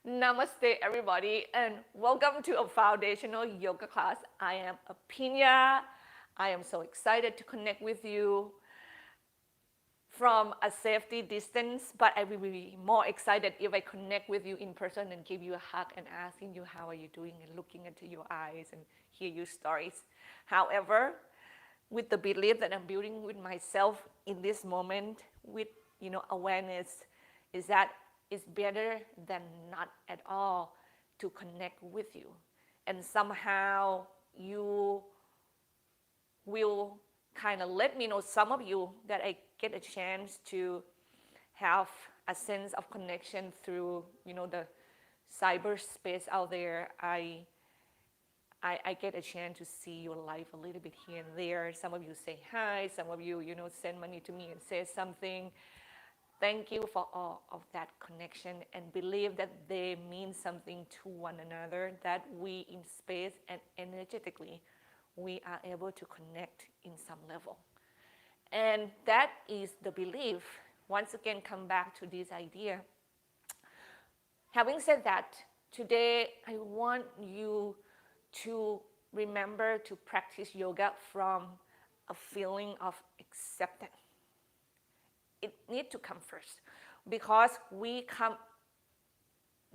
Namaste, everybody, and welcome to a foundational yoga class. I am Aphinya. I am so excited to connect with you from a safety distance, but I will be more excited if I connect with you in person and give you a hug and asking you how are you doing and looking into your eyes and hear your stories. However, with the belief that I'm building with myself in this moment, with awareness, is that it's better than not at all to connect with you, and somehow you will kind of let me know, some of you, that I get a chance to have a sense of connection through the cyberspace out there. I get a chance to see your life a little bit here and there. Some of you say hi, some of you send money to me and say something. Thank you for all of that connection, and believe that they mean something to one another, that we in space and energetically we are able to connect in some level. And that is the belief. Once again, come back to this idea. Having said that, today I want you to remember to practice yoga from a feeling of acceptance. It needs to come first, because we come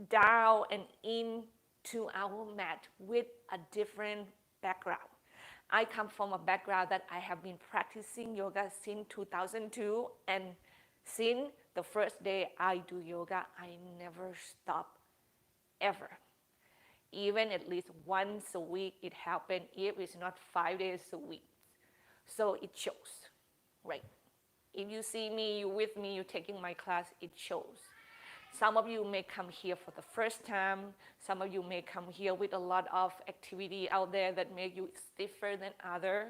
down and into our mat with a different background. I come from a background that I have been practicing yoga since 2002, and since the first day I do yoga, I never stop, ever. Even at least once a week it happened, if it's not 5 days a week. So it shows, right? If you see me, you with me, you taking my class, it shows. Some of you may come here for the first time. Some of you may come here with a lot of activity out there that make you stiffer than other.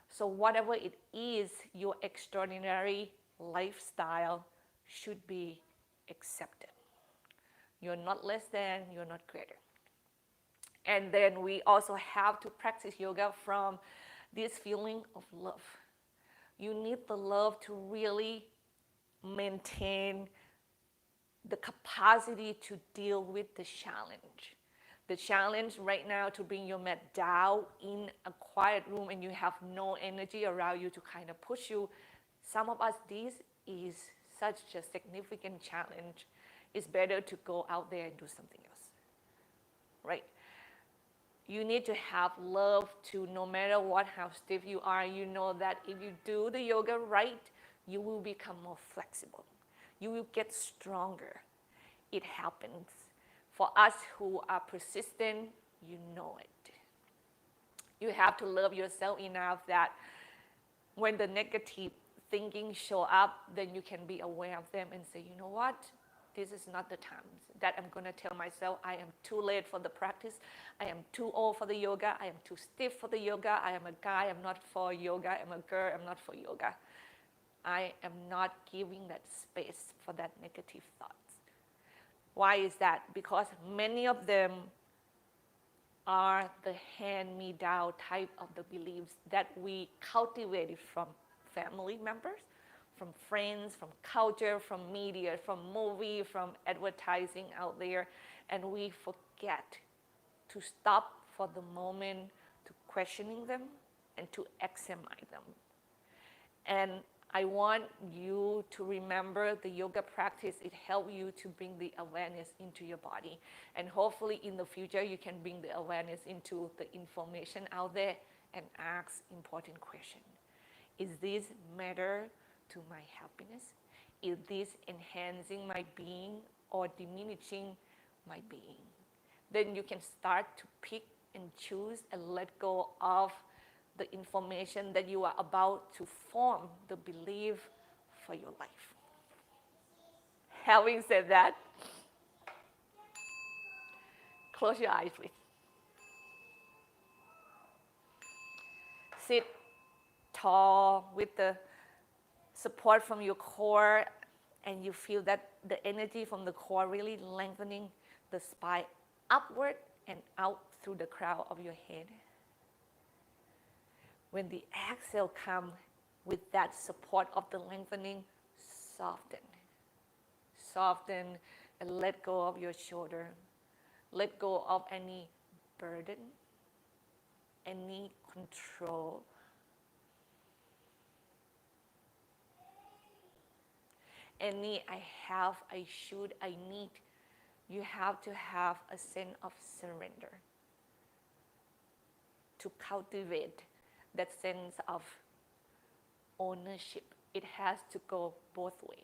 So whatever it is, your extraordinary lifestyle should be accepted. You're not less than, you're not greater. And then we also have to practice yoga from this feeling of love. You need the love to really maintain the capacity to deal with the challenge. The challenge right now to bring your mat down in a quiet room and you have no energy around you to kind of push you. Some of us, this is such a significant challenge. It's better to go out there and do something else, right? You need to have love to, no matter what, how stiff you are, you know that if you do the yoga right, you will become more flexible. You will get stronger. It happens. For us who are persistent, you know it. You have to love yourself enough that when the negative thinking show up, then you can be aware of them and say, you know what? This is not the time that I'm going to tell myself I am too late for the practice. I am too old for the yoga. I am too stiff for the yoga. I am a guy. I'm not for yoga. I'm a girl. I'm not for yoga. I am not giving that space for that negative thoughts. Why is that? Because many of them are the hand-me-down type of the beliefs that we cultivated from family members, from friends, from culture, from media, from movie, from advertising out there, and we forget to stop for the moment to questioning them and to examine them. And I want you to remember the yoga practice. It helps you to bring the awareness into your body. And hopefully in the future, you can bring the awareness into the information out there and ask important questions. Is this matter to my happiness? Is this enhancing my being or diminishing my being? Then you can start to pick and choose and let go of the information that you are about to form the belief for your life. Having said that, close your eyes, please. Sit tall with the support from your core, and you feel that the energy from the core really lengthening the spine upward and out through the crown of your head. When the exhale comes with that support of the lengthening, soften. Soften and let go of your shoulder. Let go of any burden, any control. Any I have, I should, I need. You have to have a sense of surrender to cultivate that sense of ownership. It has to go both ways.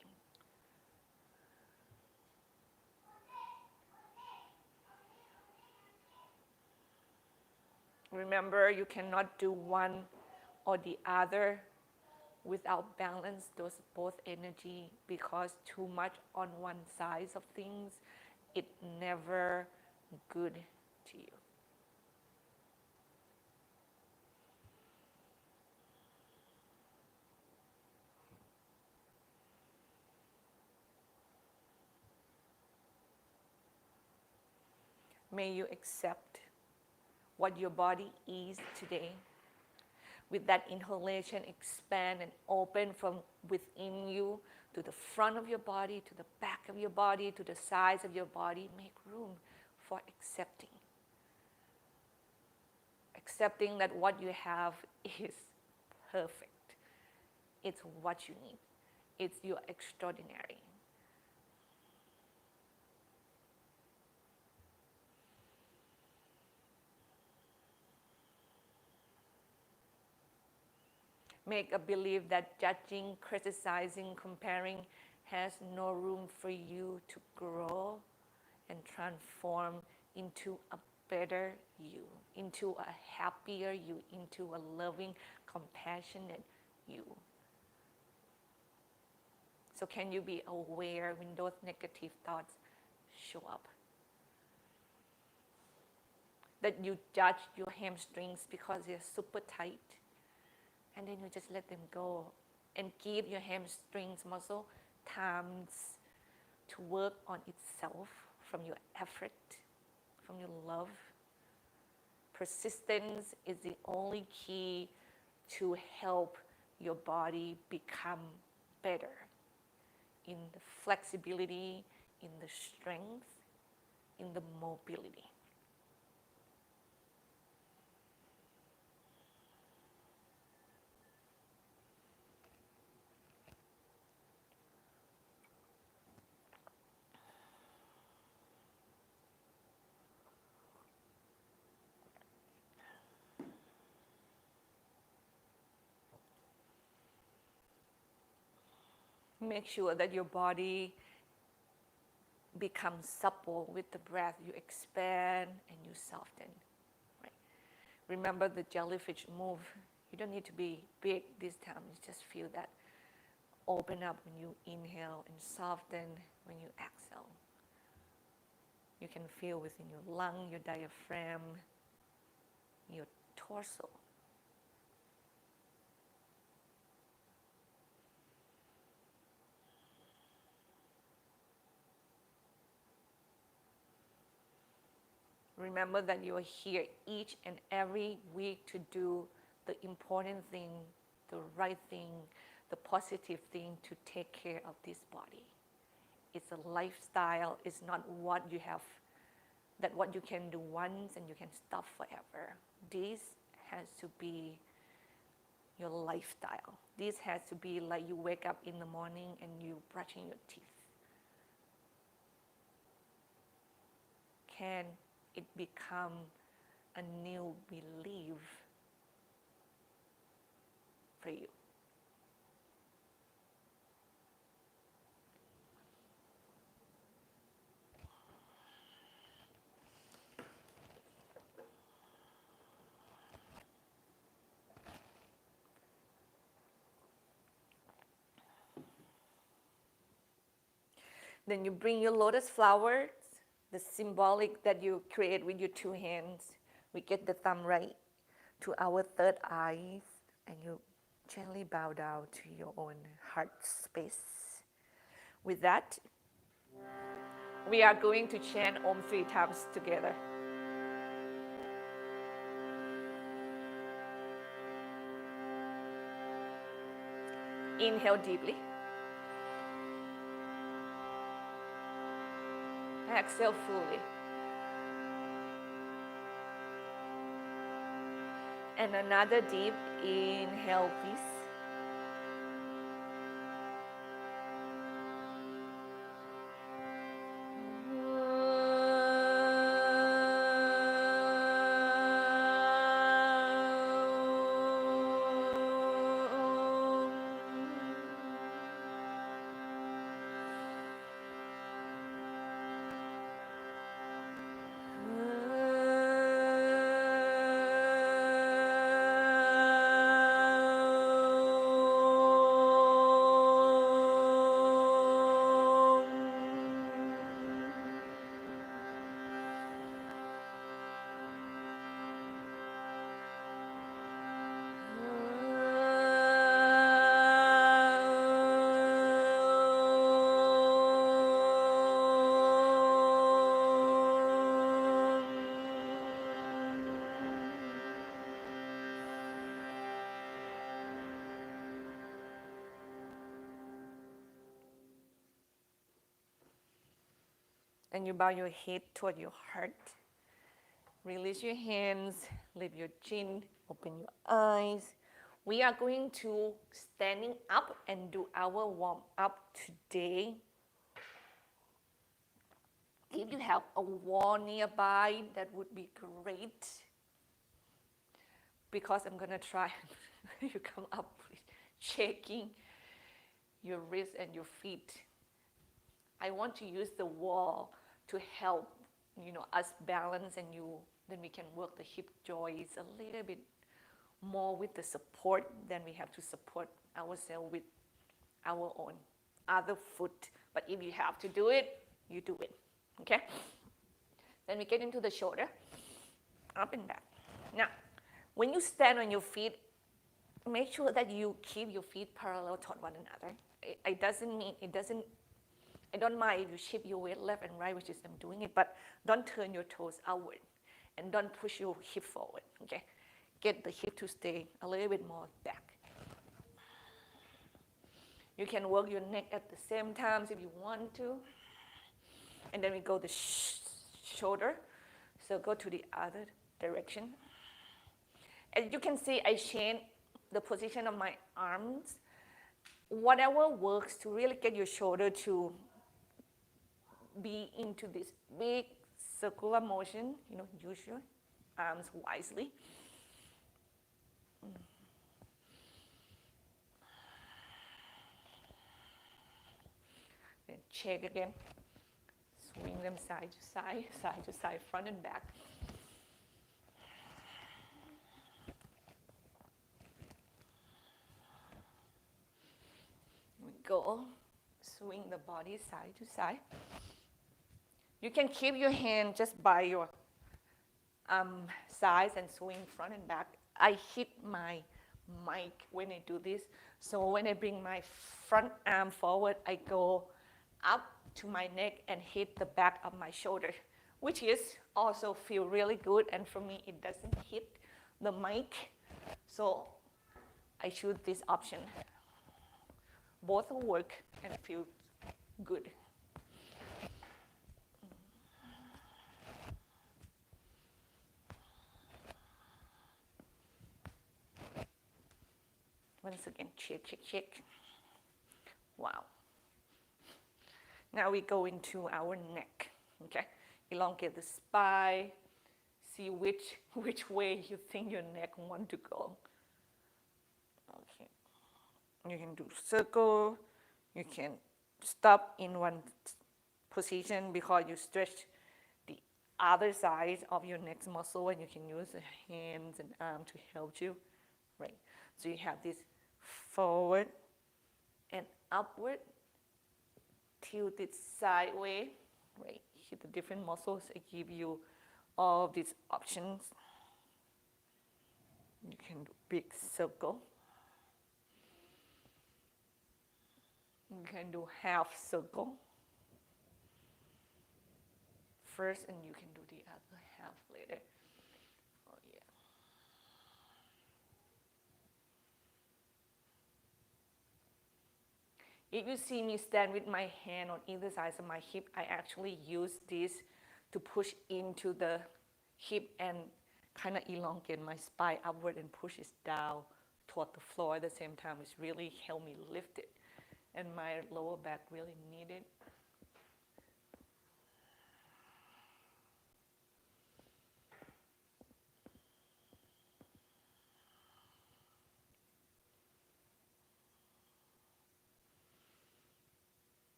Remember, you cannot do one or the other without balance those both energy, because too much on one side of things, it never good to you. May you accept what your body is today. With that inhalation, expand and open from within you to the front of your body, to the back of your body, to the sides of your body. Make room for accepting. Accepting that what you have is perfect. It's what you need. It's your extraordinary. Make a belief that judging, criticizing, comparing has no room for you to grow and transform into a better you, into a happier you, into a loving, compassionate you. So can you be aware when those negative thoughts show up? That you judge your hamstrings because they're super tight, and then you just let them go and give your hamstrings muscle times to work on itself from your effort, from your love. Persistence is the only key to help your body become better in the flexibility, in the strength, in the mobility. Make sure that your body becomes supple with the breath. You expand and you soften. Right? Remember the jellyfish move. You don't need to be big this time. You just feel that open up when you inhale and soften when you exhale. You can feel within your lung, your diaphragm, your torso. Remember that you are here each and every week to do the important thing, the right thing, the positive thing to take care of this body. It's a lifestyle. It's not what you have, that what you can do once and you can stop forever. This has to be your lifestyle. This has to be like you wake up in the morning and you brushing your teeth. Can it become a new belief for you? Then you bring your lotus flowers, the symbolic that you create with your two hands. We get the thumb right to our third eye, and you gently bow down to your own heart space. With that, we are going to chant Om 3 times together. Inhale deeply. Exhale fully. And another deep inhale, please. And you bow your head toward your heart. Release your hands, lift your chin, open your eyes. We are going to standing up and do our warm up today. If you have a wall nearby, that would be great. Because I'm gonna try you come up with shaking your wrists and your feet. I want to use the wall to help, us balance, and then we can work the hip joints a little bit more with the support than we have to support ourselves with our own other foot. But if you have to do it, you do it, okay? Then we get into the shoulder, up and back. Now, when you stand on your feet, make sure that you keep your feet parallel toward one another. I don't mind if you shift your weight left and right, which is I'm doing it, but don't turn your toes outward and don't push your hip forward, okay? Get the hip to stay a little bit more back. You can work your neck at the same time if you want to. And then we go the shoulder. So go to the other direction. As you can see, I change the position of my arms. Whatever works to really get your shoulder to be into this big circular motion, use your arms wisely. Then check again. Swing them side to side, front and back. We go. Swing the body side to side. You can keep your hand just by your sides and swing front and back. I hit my mic when I do this. So when I bring my front arm forward, I go up to my neck and hit the back of my shoulder, which is also feel really good. And for me, it doesn't hit the mic. So I choose this option. Both will work and feel good. Once again, check. Wow. Now we go into our neck, okay? Elongate the spine. See which way you think your neck wants to go. Okay. You can do circle. You can stop in one position because you stretch the other side of your neck muscle, and you can use the hands and arms to help you, right? So you have this forward and upward, tilted sideways, right? Hit the different muscles. I give you all of these options. You can do big circle. You can do half circle first, and you can do the other half later. Oh yeah. If you see me stand with my hand on either side of my hip, I actually use this to push into the hip and kind of elongate my spine upward and push it down toward the floor at the same time. It's really helped me lift it. And my lower back really need it.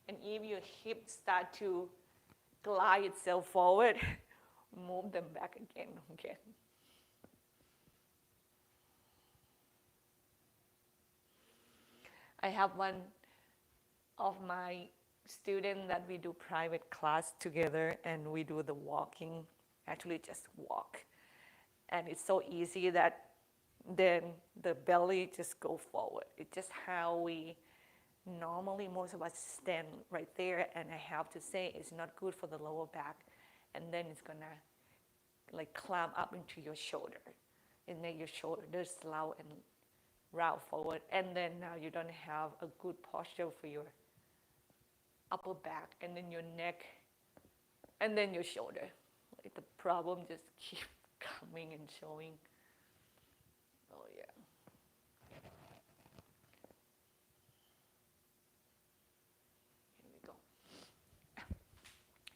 And if your hips start to glide itself forward, move them back again, okay? I have one of my students that we do private class together, and we do the walking, actually just walk. And it's so easy that then the belly just go forward. It's just how we normally, most of us stand right there, and I have to say it's not good for the lower back, and then it's gonna like climb up into your shoulder and make your shoulders slow and round forward, and then now you don't have a good posture for your upper back, and then your neck, and then your shoulder. Like the problem just keep coming and showing. Oh yeah. Here we go.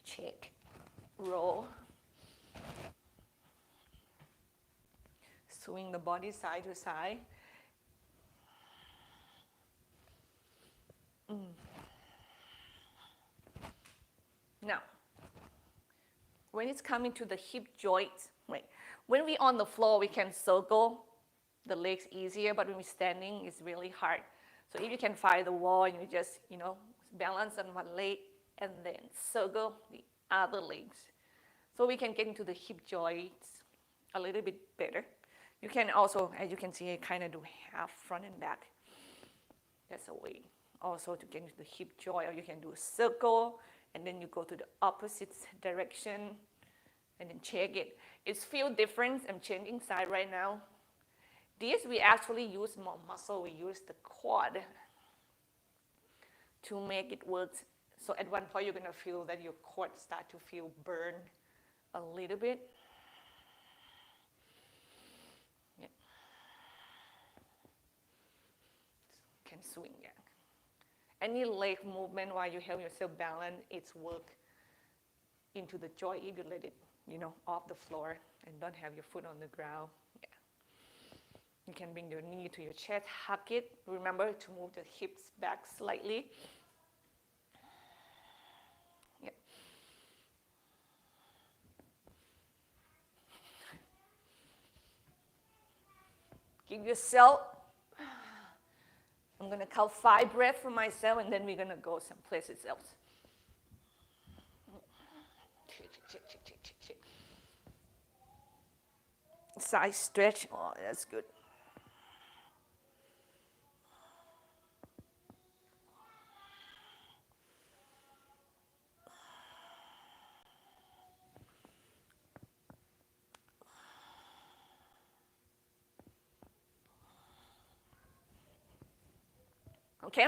Check. Roll. Swing the body side to side. Now, when it's coming to the hip joints, right? When we're on the floor, we can circle the legs easier, but when we're standing, it's really hard. So if you can find the wall and you just, balance on one leg and then circle the other legs. So we can get into the hip joints a little bit better. You can also, as you can see, kind of do half front and back. That's a way also to get into the hip joint, or you can do a circle, and then you go to the opposite direction, and then check it. It's feel different. I'm changing side right now. This, we actually use more muscle. We use the quad to make it work. So at one point, you're going to feel that your quad start to feel burned a little bit. Yeah. Can swing, yeah. Any leg movement while you help yourself balance, it's work into the joint if you let it, off the floor and don't have your foot on the ground. Yeah. You can bring your knee to your chest, hug it. Remember to move the hips back slightly. Yeah. Give yourself, I'm going to count 5 breaths for myself, and then we're going to go someplace else. Side stretch. Oh, that's good. Okay?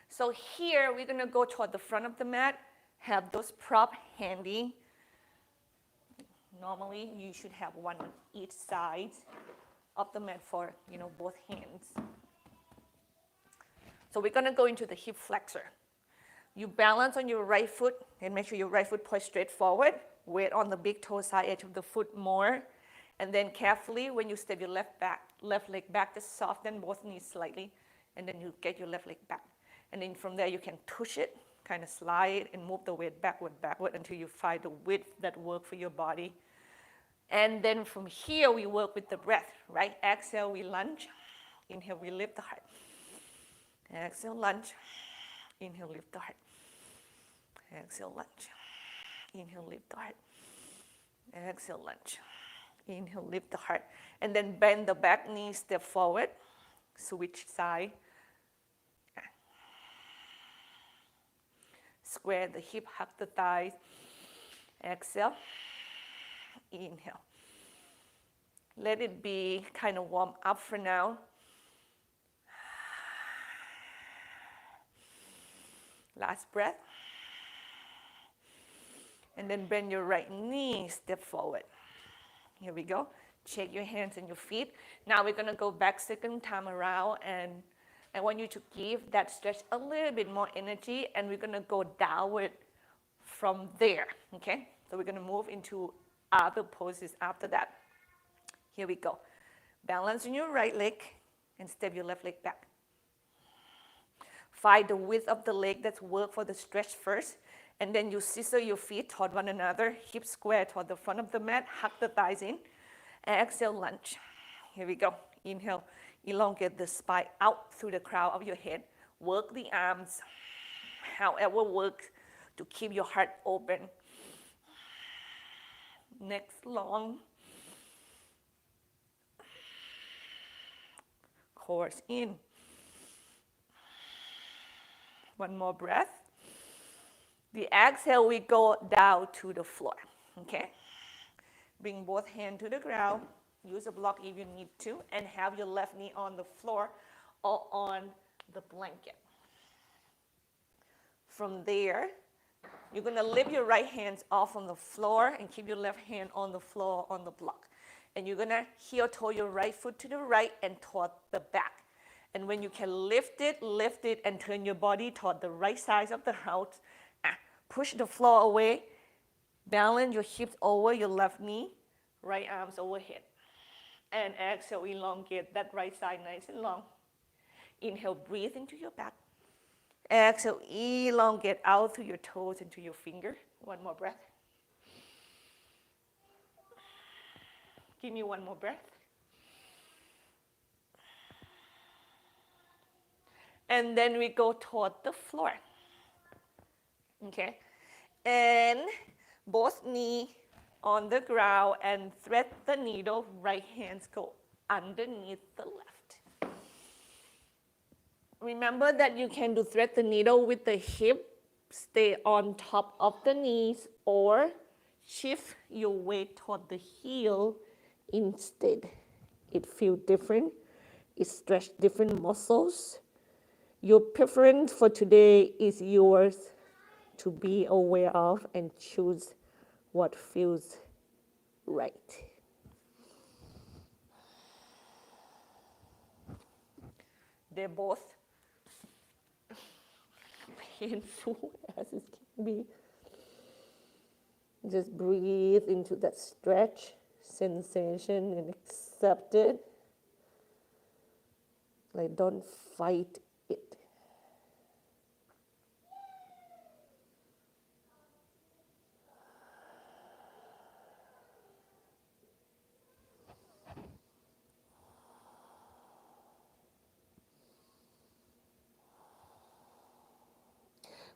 So here, we're going to go toward the front of the mat, have those props handy. Normally, you should have one on each side of the mat for, both hands. So we're going to go into the hip flexor. You balance on your right foot and make sure your right foot points straight forward. Weight on the big toe side edge of the foot more. And then carefully, when you step your left leg back, just soften both knees slightly. And then you get your left leg back. And then from there, you can push it, kind of slide and move the weight backward until you find the width that works for your body. And then from here, we work with the breath, right? Exhale, we lunge. Inhale, we lift the heart. Exhale, lunge. Inhale, lift the heart. Exhale, lunge. Inhale, lift the heart. Exhale, lunge. Inhale, lift the heart. And then bend the back knee, step forward. Switch side. Square the hip, hug the thighs. Exhale. Inhale. Let it be kind of warm up for now. Last breath. And then bend your right knee, step forward. Here we go. Shake your hands and your feet. Now we're going to go back second time around, and I want you to give that stretch a little bit more energy, and we're going to go downward from there, okay? So we're going to move into other poses after that. Here we go. Balance on your right leg and step your left leg back. Find the width of the leg. That's work for the stretch first. And then you scissor your feet toward one another, hips square toward the front of the mat, hug the thighs in. And exhale, lunge. Here we go. Inhale, elongate the spine out through the crown of your head. Work the arms, however works to keep your heart open. Next, long. Chorus in. One more breath. The exhale, we go down to the floor, okay? Bring both hands to the ground. Use a block if you need to, and have your left knee on the floor or on the blanket. From there, you're gonna lift your right hands off on the floor and keep your left hand on the floor on the block. And you're gonna heel toe your right foot to the right and toward the back. And when you can lift it and turn your body toward the right side of the house. Push the floor away. Balance your hips over your left knee, right arms overhead. And exhale, elongate that right side nice and long. Inhale, breathe into your back. Exhale, elongate out through your toes and to your finger. One more breath. Give me one more breath. And then we go toward the floor. Okay, and both knee on the ground and thread the needle. Right hands go underneath the left. Remember that you can do thread the needle with the hip, stay on top of the knees, or shift your weight toward the heel instead. It feels different. It stretches different muscles. Your preference for today is yours to be aware of and choose what feels right. They're both painful as it can be. Just breathe into that stretch sensation and accept it. Like, don't fight it.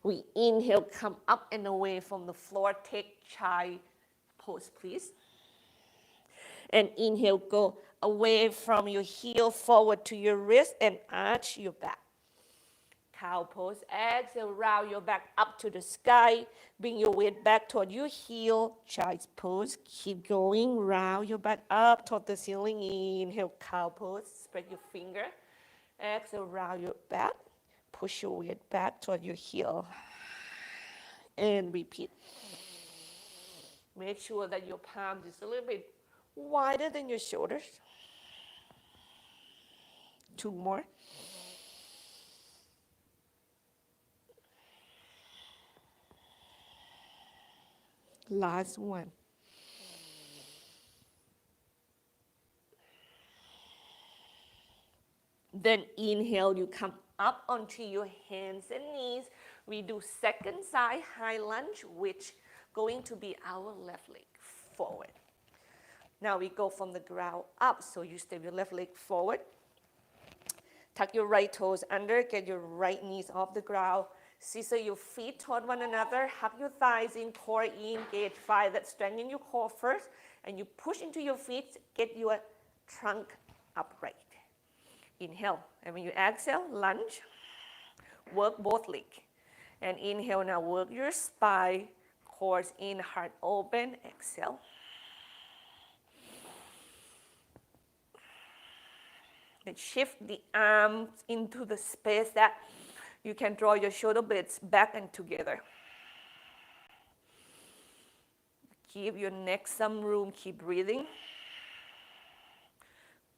We inhale, come up and away from the floor. Take child pose, please. And inhale, go away from your heel forward to your wrist and arch your back. Cow pose. Exhale, round your back up to the sky. Bring your weight back toward your heel. Child's pose. Keep going. Round your back up toward the ceiling. Inhale, cow pose. Spread your finger. Exhale, round your back. Push your weight back toward your heel. And repeat. Make sure that your palm is a little bit wider than your shoulders. Two more. Last one. Then inhale, you come up onto your hands and knees. We do second side high lunge, which going to be our left leg forward. Now we go from the ground up, so you step your left leg forward. Tuck your right toes under, get your right knees off the ground. Scissor your feet toward one another, hug your thighs in, core engage, find that strength in your core first, and you push into your feet, get your trunk upright. Inhale, and when you exhale, lunge, work both legs. And inhale, now work your spine, core in, heart open, exhale. And shift the arms into the space that you can draw your shoulder blades back and together. Give your neck some room, keep breathing.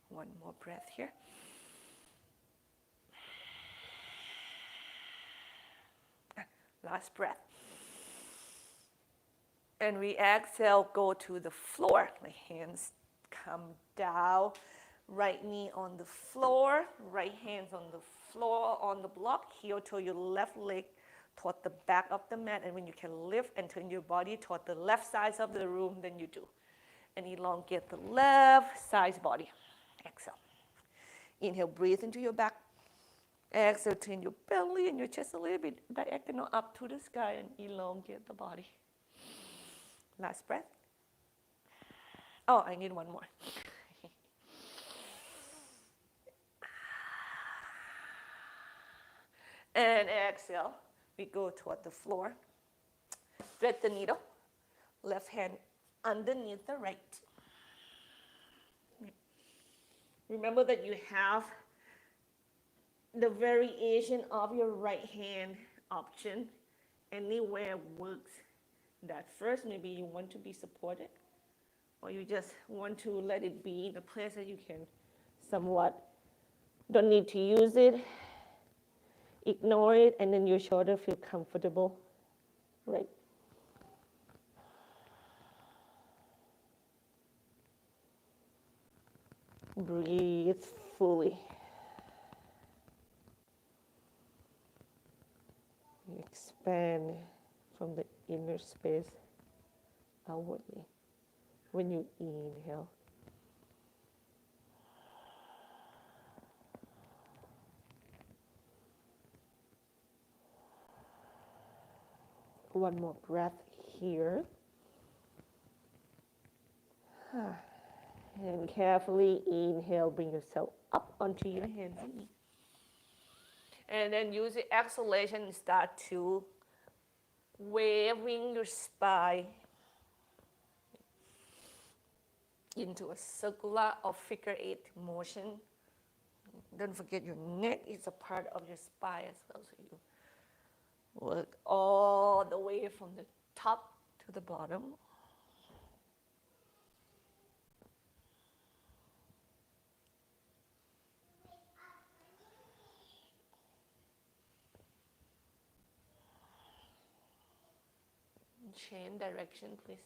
One more breath here. Last breath. And we exhale, go to the floor. My hands come down. Right knee on the floor, right hands on the floor, on the block. Heel toe your left leg toward the back of the mat. And when you can lift and turn your body toward the left side of the room, then you do. And elongate the left side body. Exhale. Inhale, breathe into your back. Exhale, turn your belly and your chest a little bit diagonal up to the sky and elongate the body. Last breath. Oh, I need one more. And exhale, we go toward the floor. Thread the needle. Left hand underneath the right. Remember that you have the variation of your right hand option. Anywhere works. That first, maybe you want to be supported, or you just want to let it be in a place that you can somewhat, don't need to use it, ignore it, and then your shoulder feel comfortable, right? Breathe fully. Expand from the inner space outwardly when you inhale. One more breath here. And carefully inhale, bring yourself up onto your hands and knees. And then use the exhalation and start to waving your spine into a circular or figure eight motion. Don't forget your neck is a part of your spine as well. So you work all the way from the top to the bottom. Change direction, please.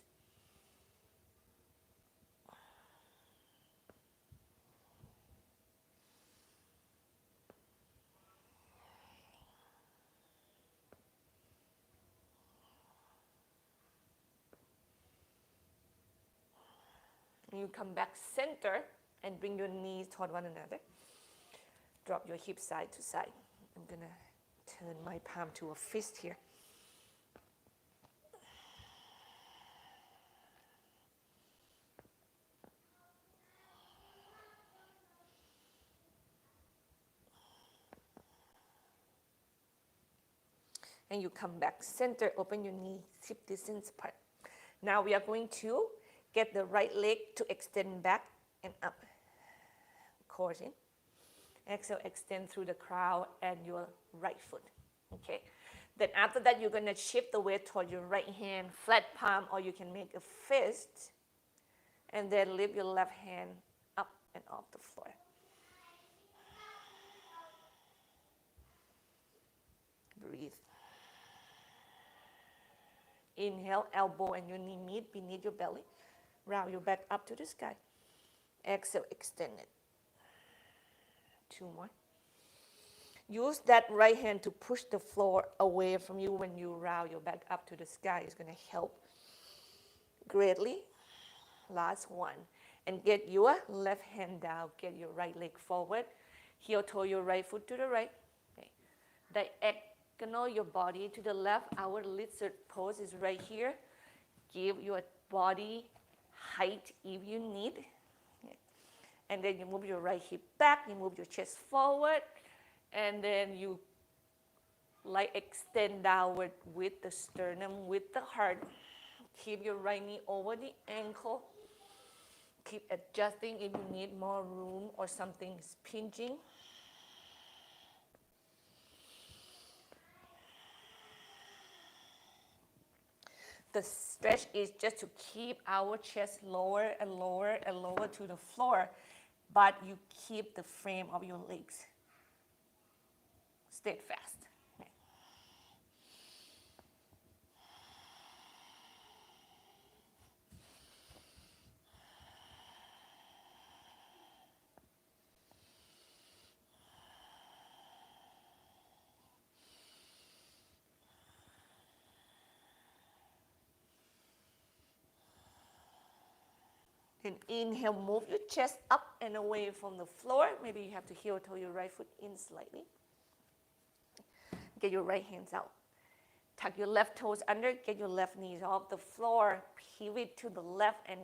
You come back center and bring your knees toward one another. Drop your hips side to side. I'm gonna turn my palm to a fist here. And you come back center, open your knee, hip distance apart. Now we are going to get the right leg to extend back and up. Core in. Exhale, extend through the crown and your right foot. Okay. Then after that, you're going to shift the weight toward your right hand, flat palm, or you can make a fist. And then lift your left hand up and off the floor. Breathe. Inhale, elbow and your knee meet beneath your belly. Round your back up to the sky. Exhale, extend it. Two more. Use that right hand to push the floor away from you when you round your back up to the sky. It's going to help greatly. Last one. And get your left hand down. Get your right leg forward. Heel toe your right foot to the right. Okay. Diagonal your body to the left. Our lizard pose is right here. Give your body height if you need. Okay. And then you move your right hip back. You move your chest forward. And then you extend downward with the sternum, with the heart. Keep your right knee over the ankle. Keep adjusting if you need more room or something is pinching. The stretch is just to keep our chest lower and lower and lower to the floor, but you keep the frame of your legs steadfast. And inhale, move your chest up and away from the floor. Maybe you have to heel toe your right foot in slightly. Get your right hands out. Tuck your left toes under, get your left knees off the floor, pivot to the left, and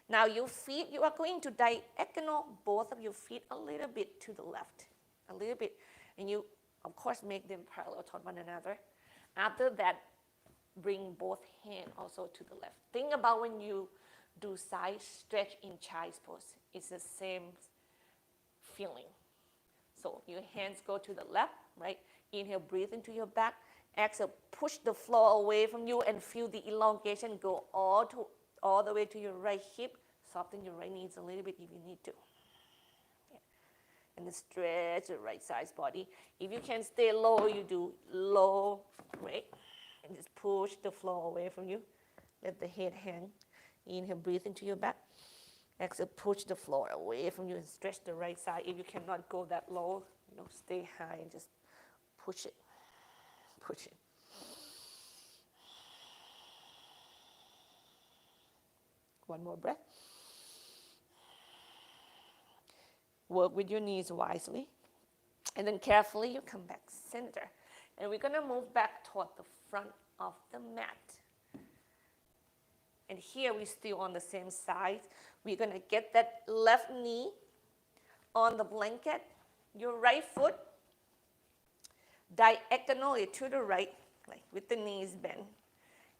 now your feet, you are going to diagonal both of your feet a little bit to the left, a little bit, and you, of course, make them parallel toward one another. After that, bring both hands also to the left. Think about when you do side stretch in child's pose. It's the same feeling. So your hands go to the left, right? Inhale, breathe into your back. Exhale, push the floor away from you and feel the elongation go all the way to your right hip. Soften your right knees a little bit if you need to. Yeah. And then stretch the right side body. If you can stay low, you do low, right? And just push the floor away from you. Let the head hang. Inhale, breathe into your back. Exhale, push the floor away from you and stretch the right side. If you cannot go that low, stay high and just push it. Push it. One more breath. Work with your knees wisely. And then carefully you come back center. And we're going to move back toward the front of the mat. And here we're still on the same side. We're going to get that left knee on the blanket. Your right foot diagonally to the right, like with the knees bent.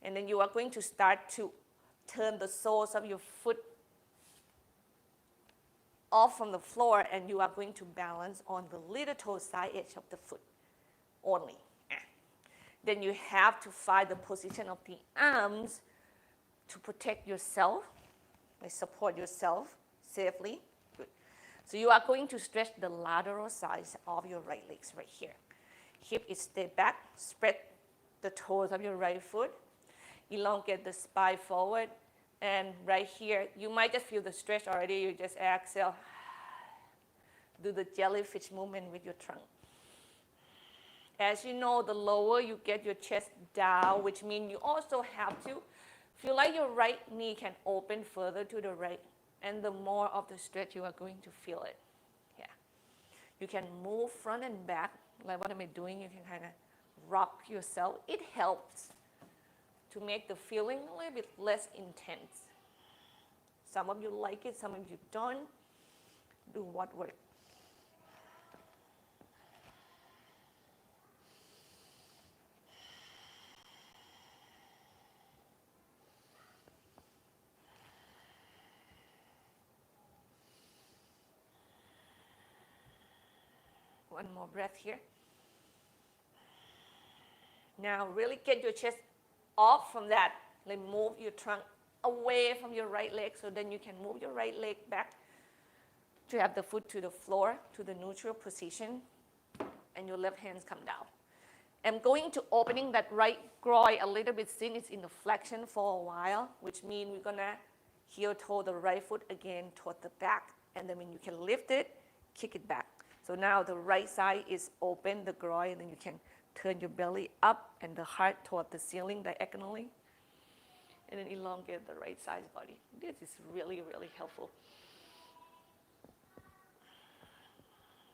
And then you are going to start to turn the soles of your foot off from the floor, and you are going to balance on the little toe side edge of the foot only. Then you have to find the position of the arms to protect yourself, like support yourself safely. Good. So you are going to stretch the lateral sides of your right legs right here. Hip is stay back, spread the toes of your right foot, elongate the spine forward, and right here, you might just feel the stretch already. You just exhale. Do the jellyfish movement with your trunk. As you know, the lower you get your chest down, which means you also have to feel like your right knee can open further to the right, and the more of the stretch you are going to feel it. Yeah. You can move front and back, like what am I doing? You can kind of rock yourself. It helps to make the feeling a little bit less intense. Some of you like it, some of you don't. Do what works. One more breath here. Now really get your chest off from that. Like move your trunk away from your right leg, so then you can move your right leg back to have the foot to the floor, to the neutral position, and your left hands come down. I'm going to opening that right groin a little bit since it's in the flexion for a while, which means we're gonna heel toe the right foot again toward the back, and then when you can lift it, kick it back. So now the right side is open, the groin, and then you can turn your belly up and the heart toward the ceiling diagonally. And then elongate the right side body. This is really, really helpful.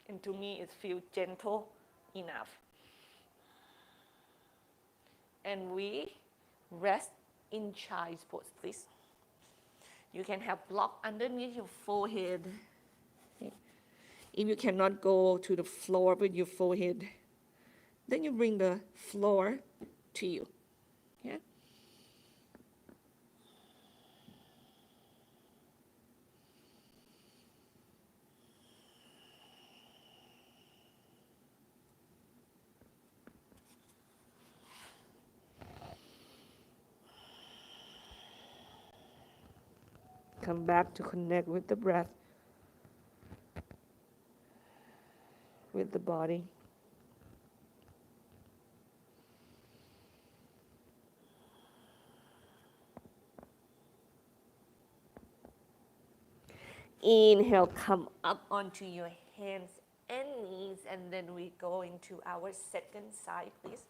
And to me, it feels gentle enough. And we rest in child's pose, please. You can have block underneath your forehead. If you cannot go to the floor with your forehead, then you bring the floor to you. Yeah? come back to connect with the breath, with the body. Inhale, come up onto your hands and knees, and then we go into our second side, please.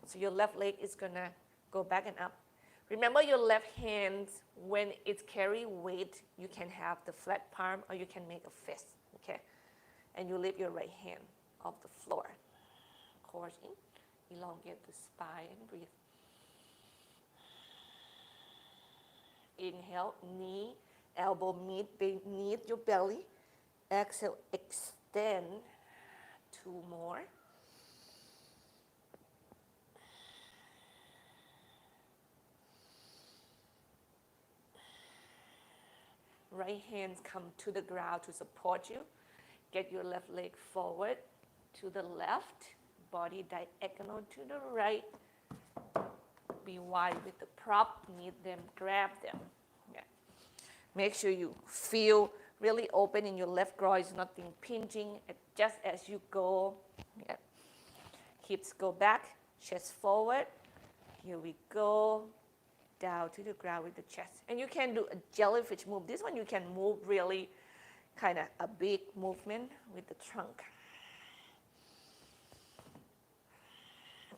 So your left leg is gonna go back and up. Remember your left hand, when it's carry weight, you can have the flat palm or you can make a fist, okay? And you lift your right hand off the floor. Core in, elongate the spine and breathe. Inhale, knee, elbow meet beneath your belly. Exhale, extend. 2 more. Right hands come to the ground to support you. Get your left leg forward to the left. Body diagonal to the right. Be wide with the prop. Need them, grab them. Yeah. Make sure you feel really open in your left groin. Nothing pinching. Just as you go. Yeah. Hips go back. Chest forward. Here we go. Down to the ground with the chest. And you can do a jellyfish move. This one you can move really kind of a big movement with the trunk.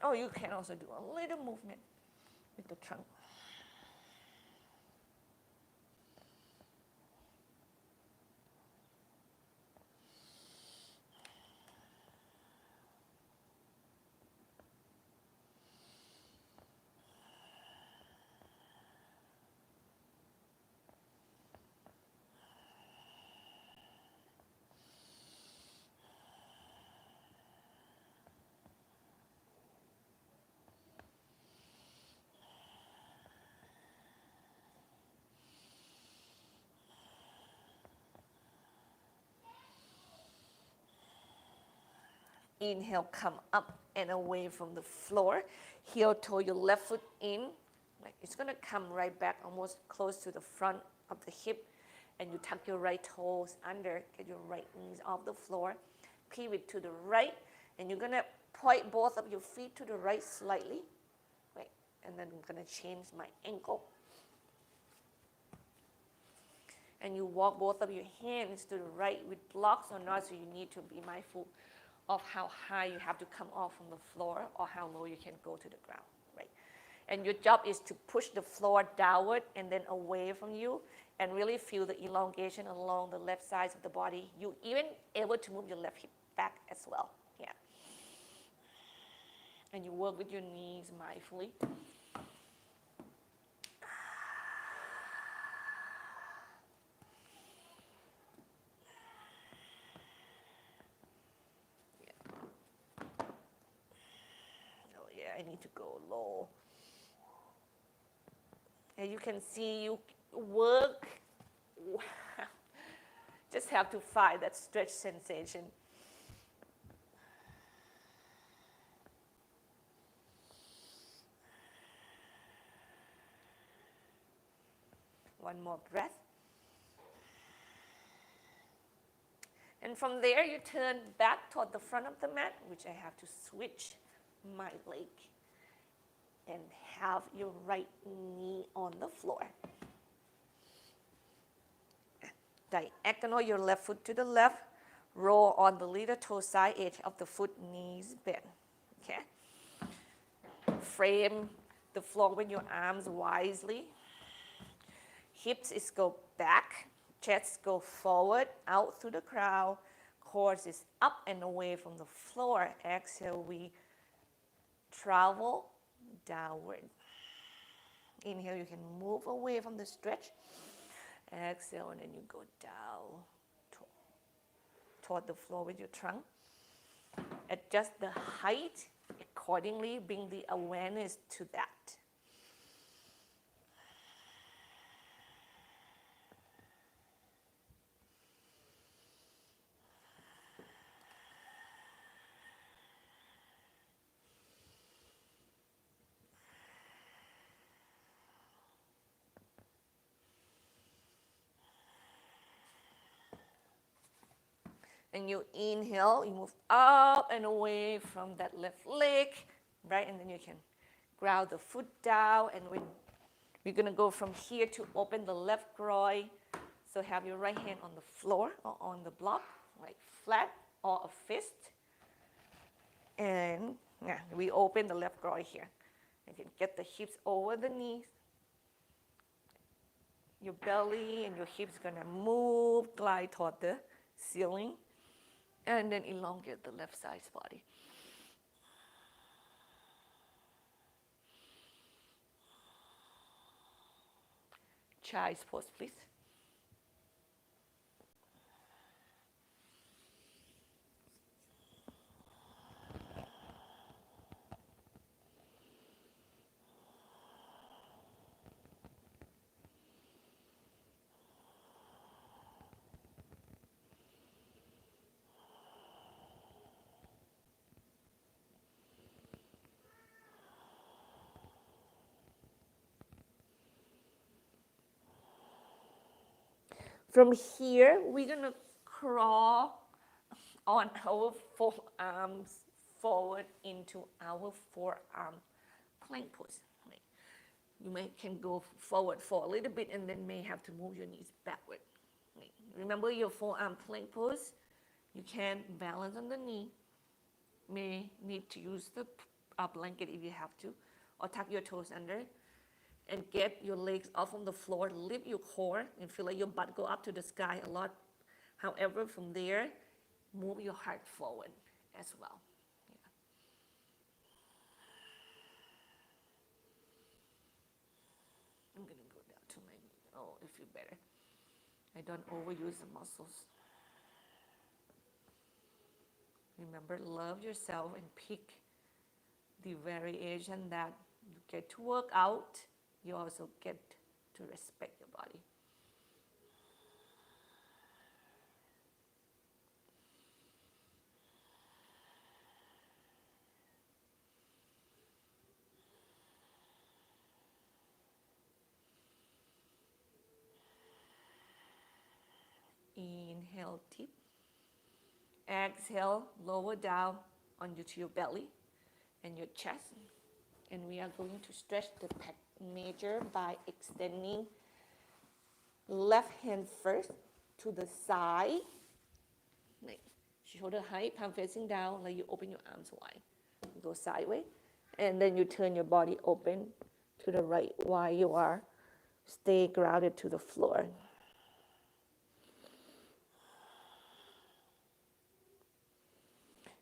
Or you can also do a little movement with the trunk. Inhale, come up and away from the floor. Heel toe your left foot in. It's going to come right back almost close to the front of the hip. And you tuck your right toes under. Get your right knees off the floor. Pivot to the right. And you're going to point both of your feet to the right slightly. Right. And then I'm going to change my ankle. And you walk both of your hands to the right with blocks or not, so you need to be mindful of how high you have to come off from the floor or how low you can go to the ground, right? And your job is to push the floor downward and then away from you and really feel the elongation along the left side of the body. You even able to move your left hip back as well, yeah. And you work with your knees mindfully. I need to go low. And you can see you work. Just have to find that stretch sensation. One more breath. And from there, you turn back toward the front of the mat, which I have to switch my leg and have your right knee on the floor. Diagonal your left foot to the left. Roll on the little toe side edge of the foot, knees bend. Okay. Frame the floor with your arms wisely. Hips is go back. Chest go forward, out through the crown. Core is up and away from the floor. Exhale, we travel downward. Inhale, you can move away from the stretch. Exhale, and then you go down toward the floor with your trunk. Adjust the height accordingly. Bring the awareness to that. And you inhale, you move up and away from that left leg, right? And then you can ground the foot down. And we're going to go from here to open the left groin. So have your right hand on the floor or on the block, like flat or a fist. And yeah, we open the left groin here. You can get the hips over the knees. Your belly and your hips gonna move, glide toward the ceiling, and then elongate the left side's body. Child's pose, please. From here, we're gonna crawl on our forearms forward into our forearm plank pose. You can go forward for a little bit and then may have to move your knees backward. Remember your forearm plank pose. You can balance on the knee. May need to use the blanket if you have to, or tuck your toes under. And get your legs off from the floor, lift your core, and feel like your butt go up to the sky a lot. However, from there, move your heart forward as well. Yeah. I'm gonna go down to my knee. Oh, I feel better. I don't overuse the muscles. Remember, love yourself and pick the variation that you get to work out. You also get to respect your body. Inhale deep. Exhale, lower down onto your belly and your chest. And we are going to stretch the pec major by extending left hand first to the side. Like shoulder height, palm facing down, like you open your arms wide. You go sideways. And then you turn your body open to the right while you are stay grounded to the floor.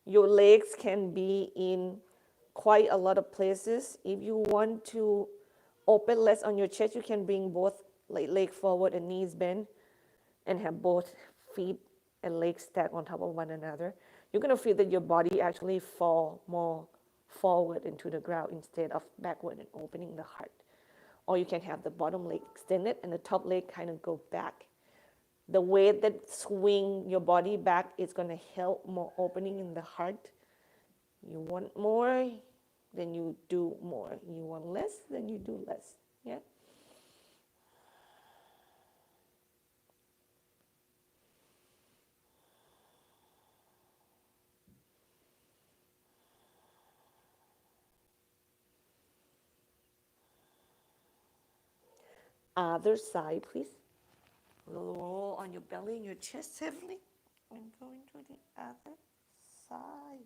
Your legs can be in quite a lot of places. If you want to open less on your chest, you can bring both leg forward and knees bent and have both feet and legs stacked on top of one another. You're going to feel that your body actually fall more forward into the ground instead of backward and opening the heart. Or you can have the bottom leg extended and the top leg kind of go back. The way that swing your body back is going to help more opening in the heart. You want more, then you do more. You want less, then you do less. Yeah. Other side, please. Roll on your belly and your chest heavily. And going to the other side.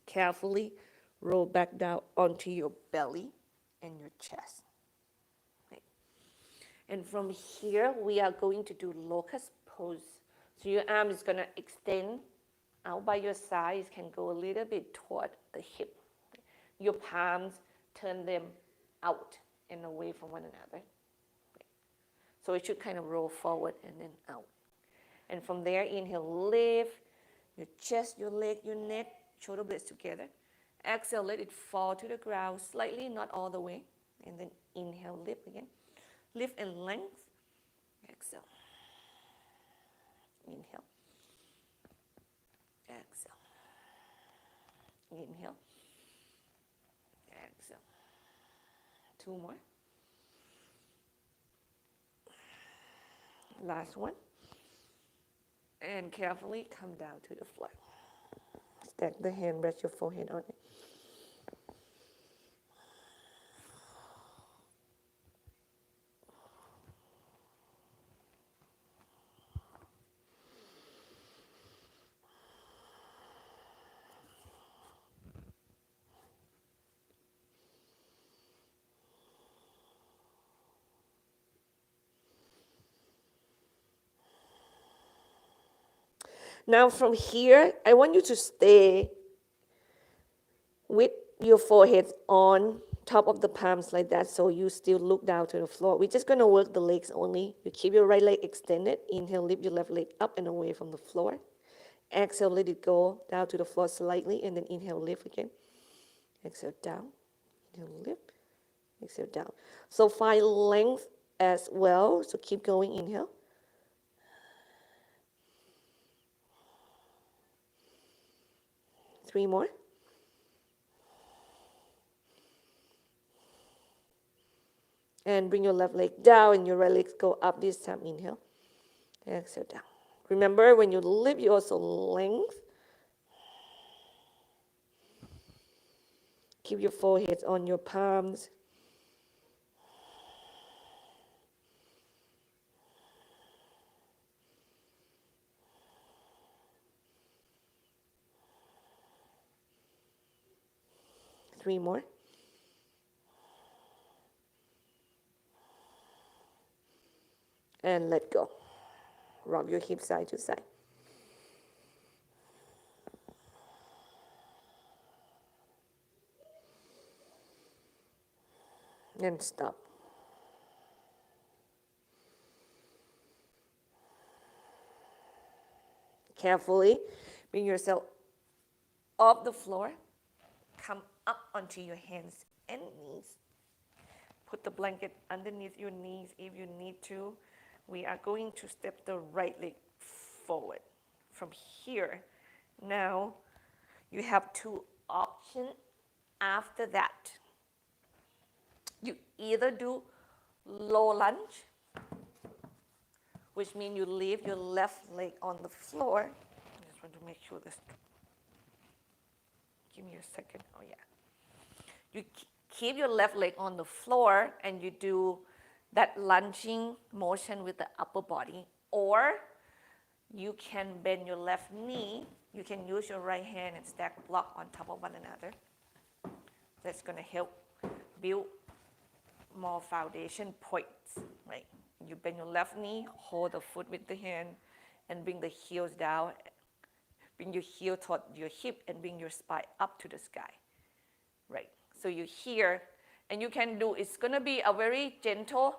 Carefully roll back down onto your belly and your chest. Okay. And from here, we are going to do locust pose. So your arm is going to extend out by your sides can go a little bit toward the hip. Your palms, turn them out and away from one another. So it should kind of roll forward and then out. And from there, inhale, lift your chest, your leg, your neck, shoulder blades together. Exhale, let it fall to the ground slightly, not all the way. And then inhale, lift again. Lift and length. Exhale. Inhale. Exhale. Inhale. Exhale. 2 more. Last one. And carefully come down to the floor. Stack the hand, rest your forehead on it. Now from here, I want you to stay with your forehead on top of the palms like that, so you still look down to the floor. We're just going to work the legs only. You keep your right leg extended. Inhale, lift your left leg up and away from the floor. Exhale, let it go down to the floor slightly, and then inhale, lift again. Exhale, down. Inhale, lift. Exhale, down. So find length as well, so keep going. Inhale. Three more. And bring your left leg down and your right leg go up this time. Inhale. Exhale, down. Remember, when you lift, you also length. Keep your forehead on your palms. Three more. And let go. Rock your hips side to side. And stop. Carefully bring yourself off the floor. Come up onto your hands and knees. Put the blanket underneath your knees if you need to. We are going to step the right leg forward. From here, now you have 2 options after that. You either do low lunge, which means you leave your left leg on the floor. I just want to make sure this. Give me a second. Oh, yeah. You keep your left leg on the floor and you do that lunging motion with the upper body. Or you can bend your left knee. You can use your right hand and stack block on top of one another. That's going to help build more foundation points, right? You bend your left knee, hold the foot with the hand, and bring the heels down. Bring your heel toward your hip and bring your spine up to the sky, right? So you're here, and you can do, it's gonna be a very gentle,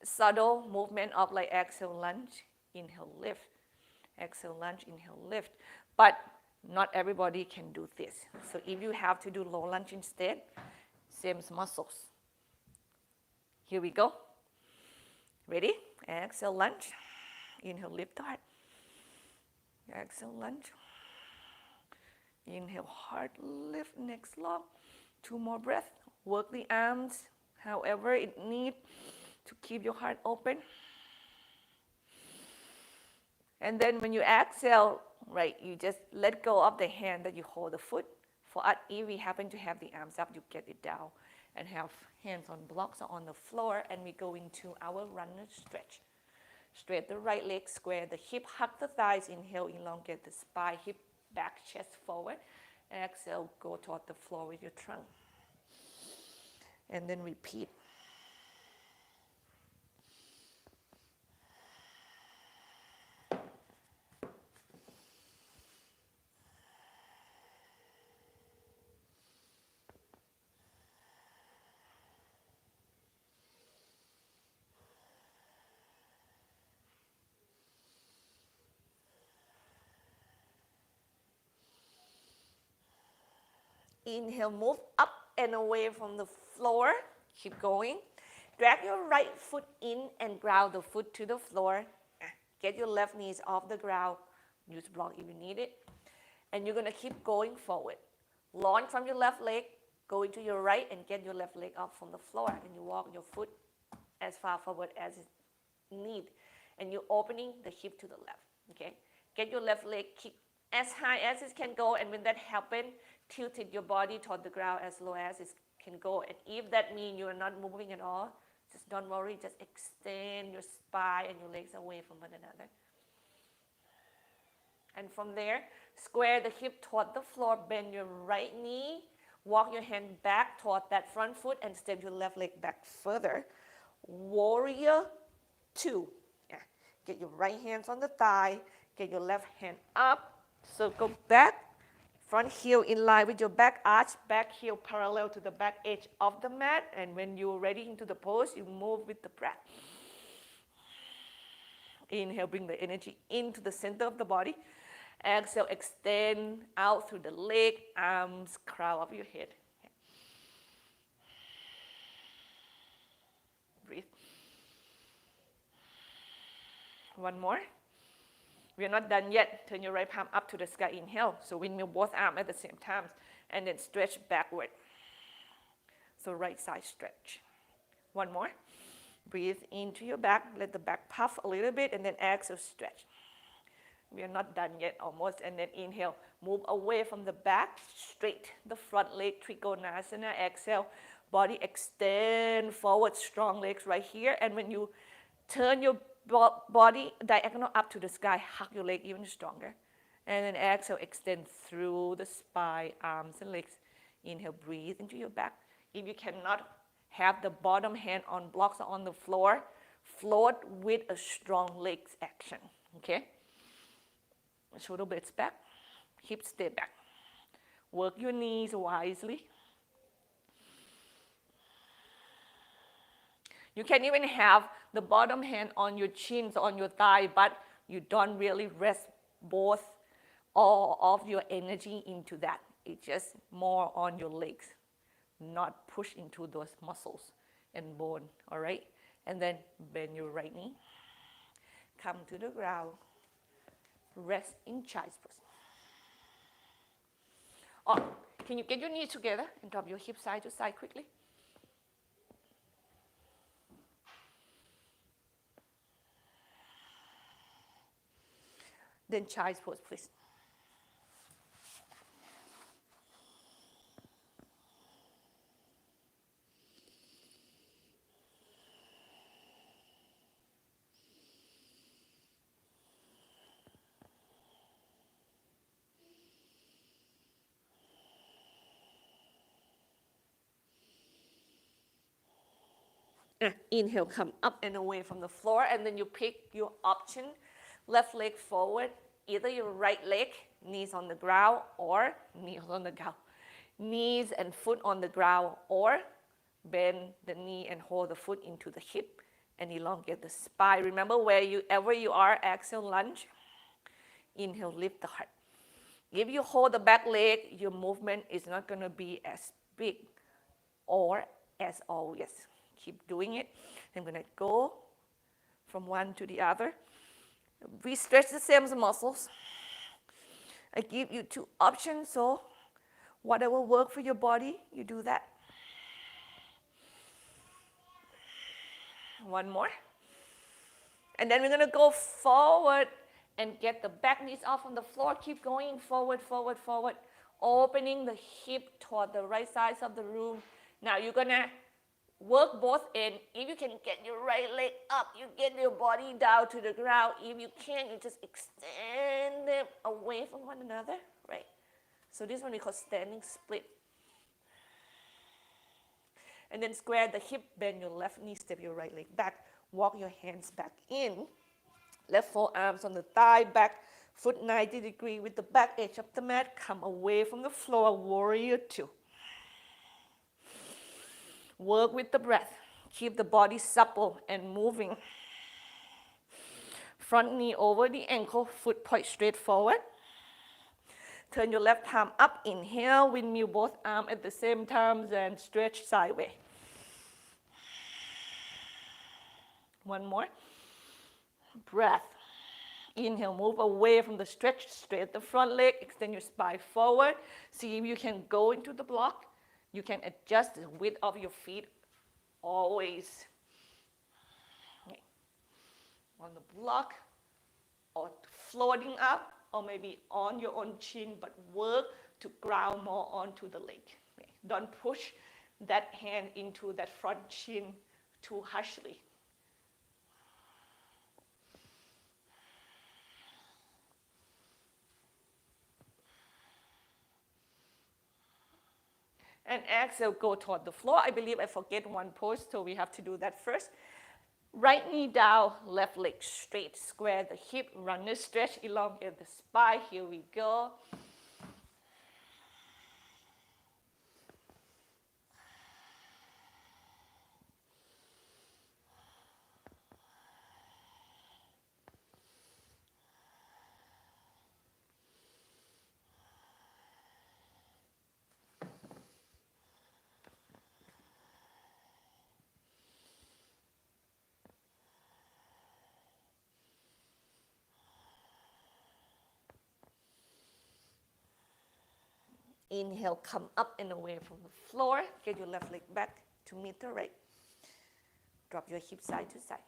subtle movement of like exhale, lunge, inhale, lift. Exhale, lunge, inhale, lift. But not everybody can do this. So if you have to do low lunge instead, same muscles. Here we go. Ready? Exhale, lunge. Inhale, lift hard. Exhale, lunge. Inhale, hard, lift, next long. 2 more breaths. Work the arms however it needs to keep your heart open. And then when you exhale, right, you just let go of the hand that you hold the foot. For us, if we happen to have the arms up, you get it down and have hands on blocks or on the floor, and we go into our runner stretch. Straight the right leg, square the hip, hug the thighs, inhale, elongate the spine, hip back, chest forward. Exhale, go toward the floor with your trunk. And then repeat. Inhale, move up and away from the floor. Keep going. Drag your right foot in and ground the foot to the floor. Get your left knees off the ground. Use block if you need it. And you're going to keep going forward. Launch from your left leg, go into your right and get your left leg up from the floor. And you walk your foot as far forward as is need. And you're opening the hip to the left. Okay? Get your left leg kick as high as it can go. And when that happens, tilt your body toward the ground as low as it can go. And if that means you are not moving at all, just don't worry. Just extend your spine and your legs away from one another. And from there, square the hip toward the floor, bend your right knee, walk your hand back toward that front foot and step your left leg back further. Warrior 2. Yeah. Get your right hands on the thigh, get your left hand up, circle back, front heel in line with your back arch, back heel parallel to the back edge of the mat. And when you're ready into the pose, you move with the breath. Inhale, bring the energy into the center of the body. Exhale, extend out through the leg, arms, crown of your head. Breathe. One more. We are not done yet. Turn your right palm up to the sky. Inhale. So windmill both arms at the same time. And then stretch backward. So right side stretch. One more. Breathe into your back. Let the back puff a little bit. And then exhale, stretch. We are not done yet, almost. And then inhale, move away from the back, straight the front leg, Trikonasana. Exhale, body extend forward, strong legs right here. And when you turn your body diagonal up to the sky, hug your leg even stronger. And then exhale, extend through the spine, arms and legs. Inhale, breathe into your back. If you cannot have the bottom hand on blocks or on the floor, float with a strong legs action, okay? Shoulder blades back, hips stay back. Work your knees wisely. You can even have the bottom hand on your chins, on your thigh, but you don't really rest both all of your energy into that. It's just more on your legs, not push into those muscles and bone, all right? And then bend your right knee. Come to the ground. Rest in child's pose. Or can you get your knees together and drop your hips side to side quickly? Then child's pose, please. Inhale, come up and away from the floor, and then you pick your option. Left leg forward, either your right leg, knees on the ground, or knees on the ground. Knees and foot on the ground, or bend the knee and hold the foot into the hip and elongate the spine. Remember, wherever you are, exhale, lunge. Inhale, lift the heart. If you hold the back leg, your movement is not going to be as big or as always. Keep doing it. I'm going to go from one to the other. We stretch the same muscles. I give you two options, so whatever works for your body, you do that. One more. And then we're going to go forward and get the back knees off on the floor. Keep going forward, forward, forward. Opening the hip toward the right sides of the room. Now you're going to work both ends. If you can get your right leg up, you get your body down to the ground. If you can't, you just extend them away from one another, right? So this one we call standing split. And then square the hip, bend your left knee, step your right leg back. Walk your hands back in. Left forearms on the thigh, back foot 90 degrees with the back edge of the mat. Come away from the floor, warrior 2. Work with the breath. Keep the body supple and moving. Front knee over the ankle, foot point straight forward. Turn your left arm up, inhale, windmill both arms at the same time and stretch sideways. One more. Breath. Inhale, move away from the stretch, straight the front leg, extend your spine forward. See if you can go into the block. You can adjust the width of your feet always. Okay. On the block, or floating up, or maybe on your own chin, but work to ground more onto the leg. Okay. Don't push that hand into that front chin too harshly. And exhale, go toward the floor. I believe I forget one pose, so we have to do that first. Right knee down, left leg straight, square the hip, runner stretch, elongate the spine. Here we go. Inhale, come up and away from the floor. Get your left leg back to meet the right. Drop your hip side to side.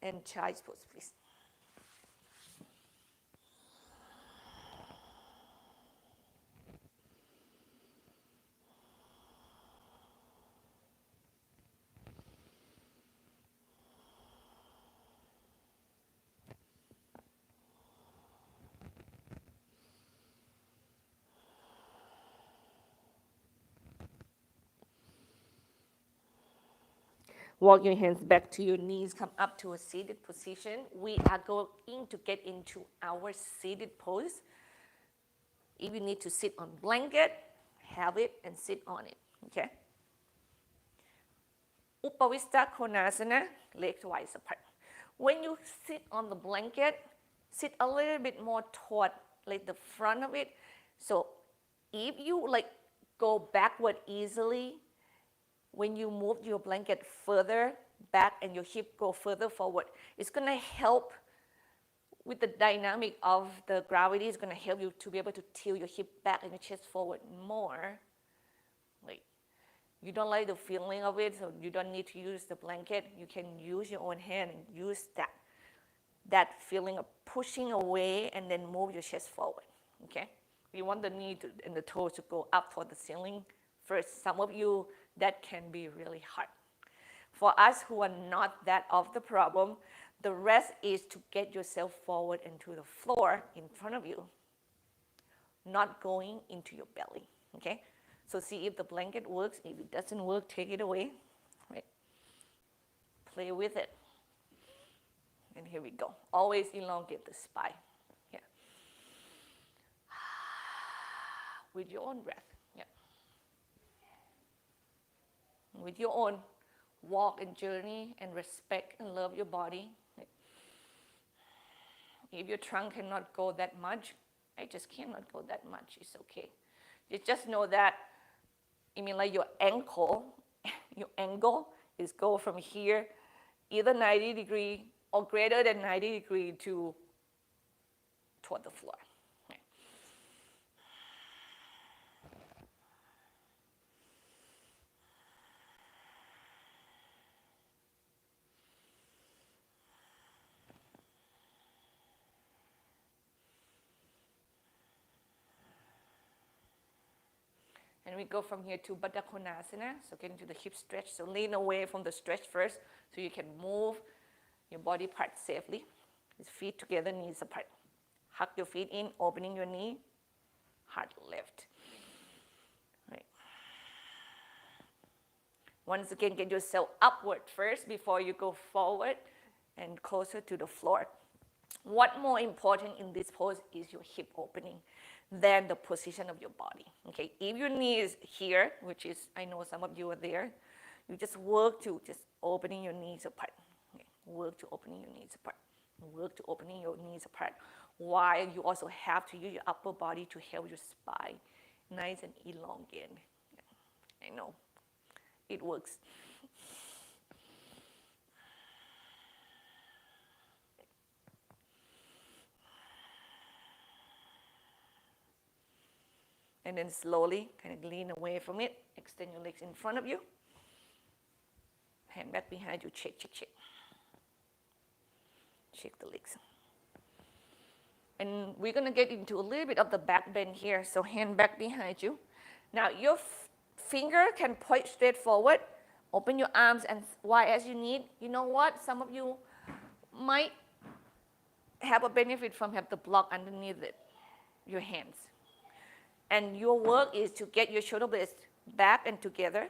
And child's pose, please. Walk your hands back to your knees, come up to a seated position. We are going to get into our seated pose. If you need to sit on blanket, have it and sit on it, okay? Upavista Konasana, legs wide apart. When you sit on the blanket, sit a little bit more toward like the front of it. So if you like go backward easily, when you move your blanket further back and your hip go further forward, it's going to help with the dynamic of the gravity. It's going to help you to be able to tilt your hip back and your chest forward more. Like, you don't like the feeling of it, so you don't need to use the blanket. You can use your own hand and use that feeling of pushing away and then move your chest forward, okay? We want the knee and the toes to go up toward the ceiling first. Some of you, that can be really hard. For us who are not that of the problem, the rest is to get yourself forward into the floor in front of you, not going into your belly, okay? So see if the blanket works. If it doesn't work, take it away, right? Play with it. And here we go. Always elongate the spine. Yeah. With your own breath. Yeah. With your own walk and journey and respect and love your body. If your trunk cannot go that much, I just cannot go that much. It's okay. You just know that, I mean, like your angle is go from here, either 90 degree or greater than 90 degree toward the floor. And we go from here to Baddha Konasana, so get into the hip stretch. So lean away from the stretch first so you can move your body part safely. With feet together, knees apart. Hug your feet in, opening your knee, heart lift. Right. Once again, get yourself upward first before you go forward and closer to the floor. What more important in this pose is your hip opening. than the position of your body. Okay, if your knee is here, which is, I know some of you are there, you just work to just opening your knees apart. Okay? Work to opening your knees apart. Work to opening your knees apart. While you also have to use your upper body to help your spine nice and elongated. I know, it works. And then slowly kind of lean away from it. Extend your legs in front of you. Hand back behind you. Shake, shake, shake. Shake the legs. And we're going to get into a little bit of the back bend here. So hand back behind you. Now your finger can point straight forward. Open your arms as wide as you need. You know what? Some of you might have a benefit from having the block underneath it, your hands. And your work is to get your shoulder blades back and together.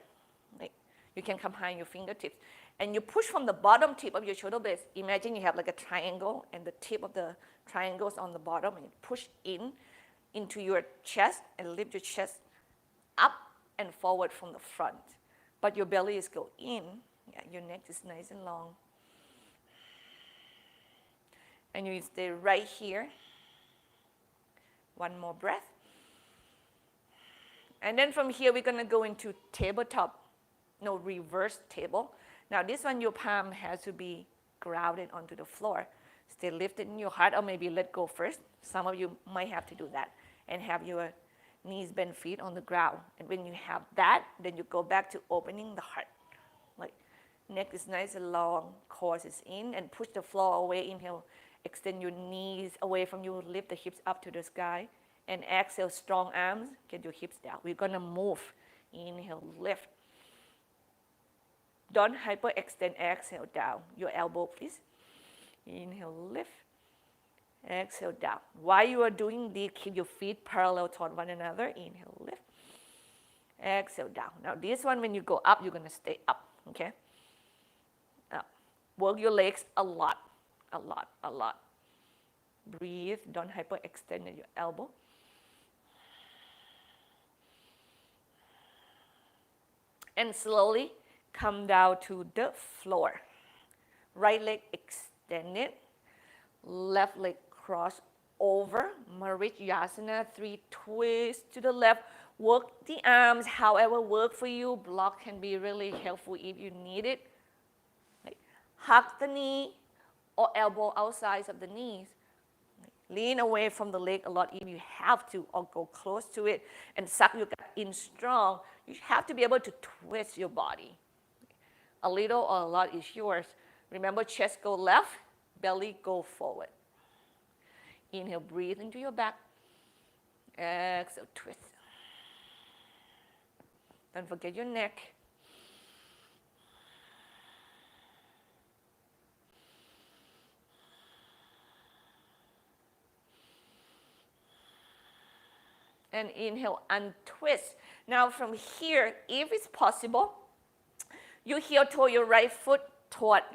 Like you can combine your fingertips. And you push from the bottom tip of your shoulder blades. Imagine you have like a triangle and the tip of the triangle is on the bottom, and you push into your chest and lift your chest up and forward from the front. But your belly is go in. Yeah, your neck is nice and long. And you stay right here. One more breath. And then from here, we're going to go into tabletop, no, reverse table. Now this one, your palm has to be grounded onto the floor. Stay lifted in your heart, or maybe let go first. Some of you might have to do that. And have your knees bent, feet on the ground. And when you have that, then you go back to opening the heart. Like neck is nice and long, core is in, and push the floor away. Inhale, extend your knees away from you, lift the hips up to the sky. And exhale, strong arms, get your hips down. We're going to move. Inhale, lift. Don't hyperextend, exhale, down. Your elbow, please. Inhale, lift. Exhale, down. While you are doing this, keep your feet parallel toward one another. Inhale, lift. Exhale, down. Now this one, when you go up, you're going to stay up, okay? Up. Work your legs a lot, a lot, a lot. Breathe. Don't hyperextend your elbow. And slowly come down to the floor. Right leg extended. Left leg cross over. Marityasana, 3 twists to the left. Work the arms, however work for you. Block can be really helpful if you need it. Like, hug the knee or elbow outside of the knees. Lean away from the leg a lot if you have to, or go close to it and suck your gut in strong. You have to be able to twist your body. A little or a lot is yours. Remember, chest go left, belly go forward. Inhale, breathe into your back. Exhale, twist. Don't forget your neck. And inhale, untwist. Now from here, if it's possible, you heel toward your right foot,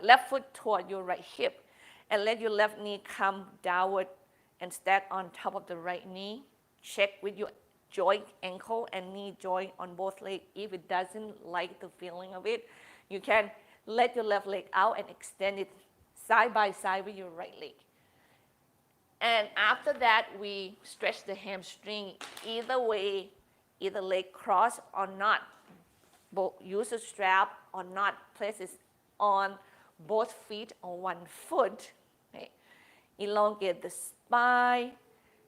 left foot toward your right hip. And let your left knee come downward and stack on top of the right knee. Check with your joint, ankle, and knee joint on both legs. If it doesn't like the feeling of it, you can let your left leg out and extend it side by side with your right leg. And after that, we stretch the hamstring either way, either leg cross or not. Use a strap or not. Place it on both feet or one foot. Okay. Elongate the spine.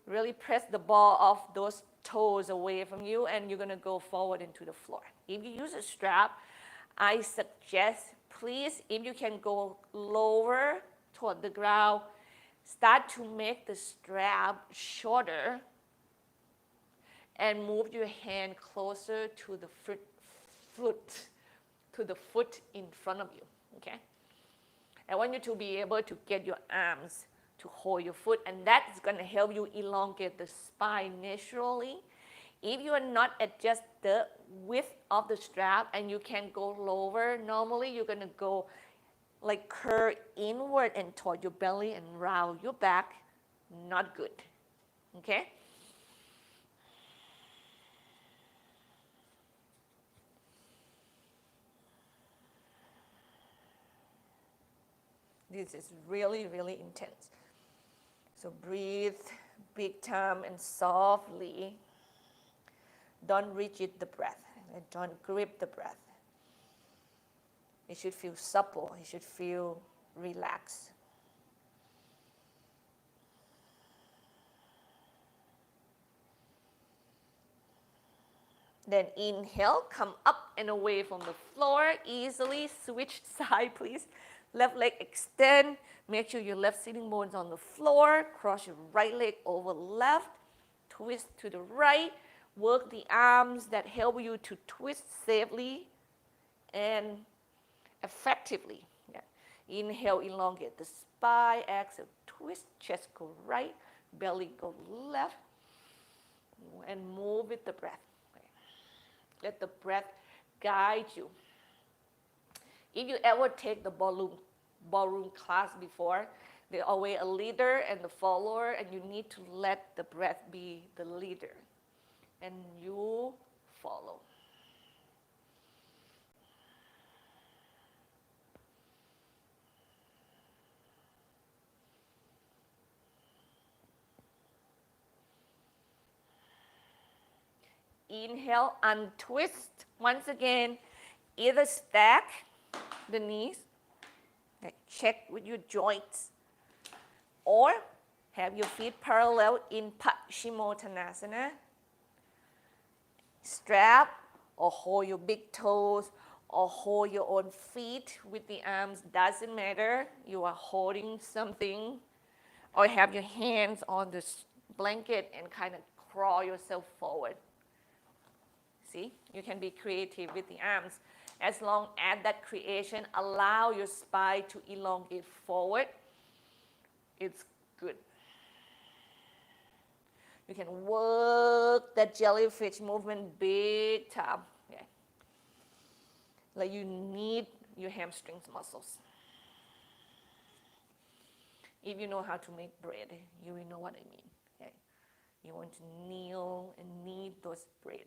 Really press the ball of those toes away from you, and you're going to go forward into the floor. If you use a strap, I suggest, please, if you can go lower toward the ground, start to make the strap shorter and move your hand closer to the foot in front of you, okay? I want you to be able to get your arms to hold your foot, and that is going to help you elongate the spine naturally. If you are not at just the width of the strap and you can go lower, normally you're going to go like curve inward and toward your belly and round your back. Not good, okay? This is really, really intense. So breathe big time and softly. Don't rigid the breath. Don't grip the breath. It should feel supple. It should feel relaxed. Then inhale, come up and away from the floor. Easily switch side, please. Left leg extend. Make sure your left sitting bone's on the floor. Cross your right leg over left. Twist to the right. Work the arms that help you to twist safely and effectively. Yeah. Inhale, elongate the spine. Exhale, twist. Chest go right. Belly go left. And move with the breath. Let the breath guide you. If you ever take the ballroom class before, there's always a leader and the follower, and you need to let the breath be the leader. And you follow. Inhale, untwist. Once again, either stack the knees, check with your joints, or have your feet parallel in Paschimottanasana. Strap or hold your big toes or hold your own feet with the arms, doesn't matter. You are holding something, or have your hands on the blanket and kind of crawl yourself forward. See, you can be creative with the arms. As long as that creation allow your spine to elongate forward, it's good. You can work that jellyfish movement big time. Okay. Like you need your hamstrings muscles. If you know how to make bread, you will know what I mean. Okay. You want to kneel and knead those bread.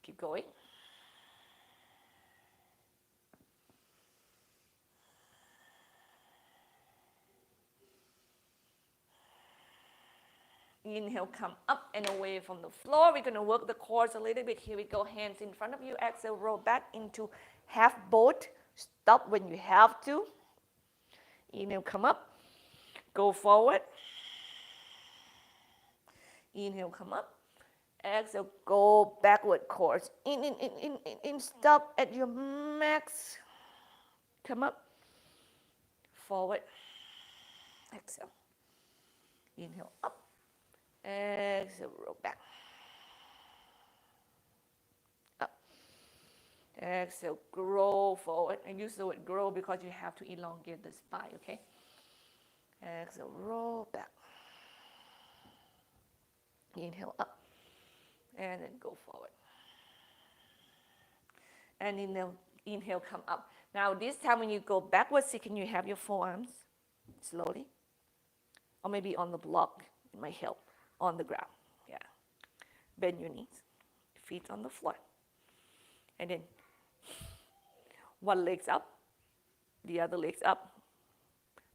Keep going. Inhale, come up and away from the floor. We're going to work the quads a little bit. Here we go, hands in front of you. Exhale, roll back into half boat. Stop when you have to. Inhale, come up. Go forward. Inhale, come up. Exhale, go backward chords. In. Stop at your max. Come up. Forward. Exhale. Inhale, up. Exhale, roll back. Up. Exhale, grow forward. I use the word grow because you have to elongate the spine, okay? Exhale, roll back. Inhale, up. And then go forward. And inhale, come up. Now this time when you go backwards, can you have your forearms slowly? Or maybe on the block, it might help. On the ground, yeah. Bend your knees, feet on the floor. And then one leg's up, the other leg's up.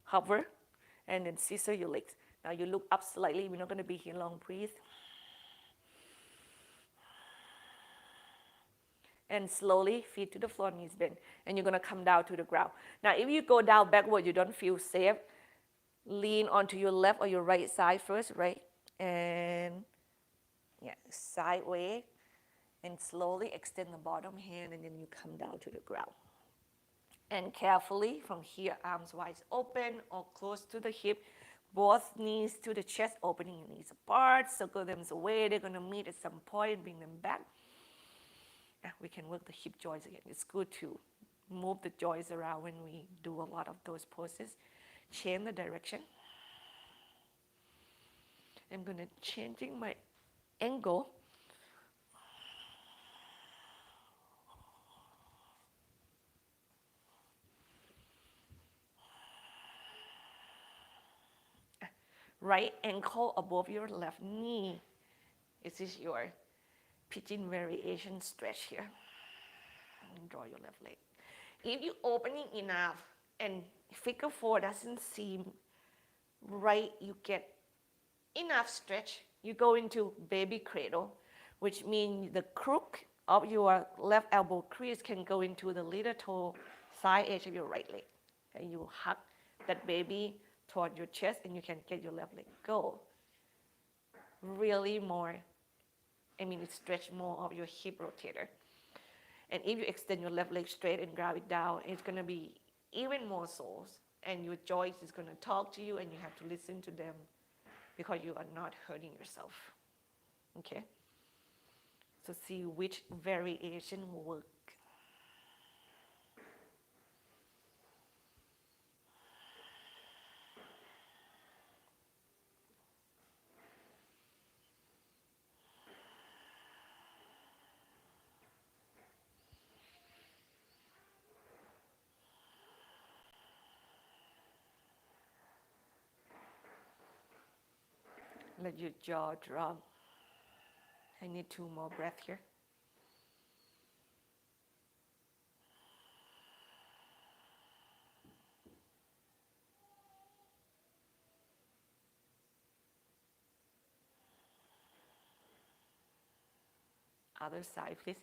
Hover, and then scissor your legs. Now you look up slightly. We're not going to be here long. Breathe. And slowly, feet to the floor, knees bend. And you're going to come down to the ground. Now, if you go down backward, you don't feel safe. Lean onto your left or your right side first, right? And yeah, sideways. And slowly extend the bottom hand, and then you come down to the ground. And carefully, from here, arms wide open or close to the hip. Both knees to the chest, opening your knees apart. Circle them away. They're going to meet at some point. Bring them back. We can work the hip joints again. It's good to move the joints around when we do a lot of those poses. Change the direction. I'm going to changing my angle. Right ankle above your left knee. This is your pigeon variation stretch here. And draw your left leg. If you're opening enough and figure 4 doesn't seem right, you get enough stretch, you go into baby cradle, which means the crook of your left elbow crease can go into the little toe side edge of your right leg. And you hug that baby toward your chest and you can get your left leg go. Really more, it stretch more of your hip rotator. And if you extend your left leg straight and grab it down, it's going to be even more soles. And your joints is going to talk to you and you have to listen to them because you are not hurting yourself. Okay? So see which variation will work. Let your jaw drop. I need 2 more breaths here. Other side, please.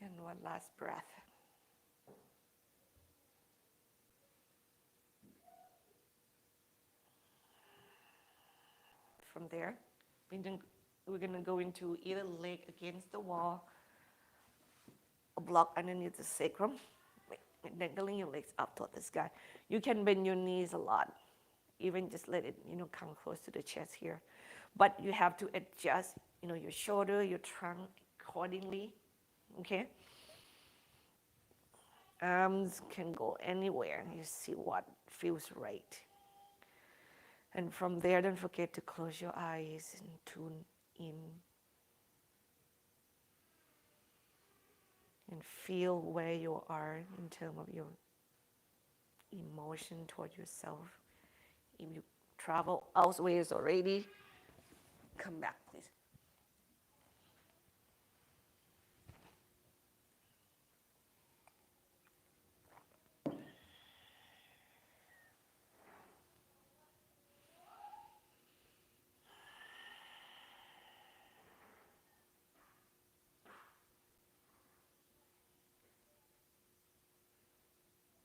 And one last breath. From there, we're going to go into either leg against the wall, a block underneath the sacrum, dangling your legs up toward the sky. You can bend your knees a lot, even just let it come close to the chest here. But you have to adjust your shoulder, your trunk accordingly. Okay? Arms can go anywhere. You see what feels right. And from there, don't forget to close your eyes and tune in. And feel where you are in terms of your emotion toward yourself. If you travel outways already, come back, please.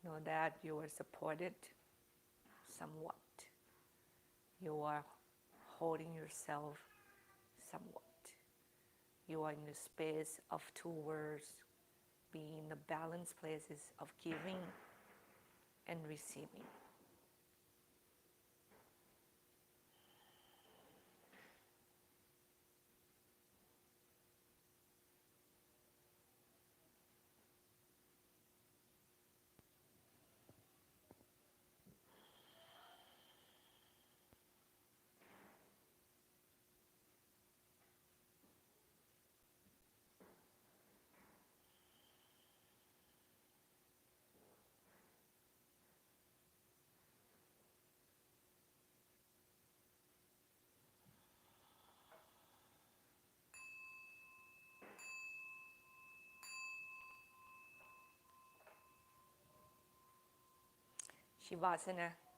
Know that you are supported somewhat. You are holding yourself somewhat. You are in the space of 2 words, being in the balanced places of giving and receiving. Shavasana.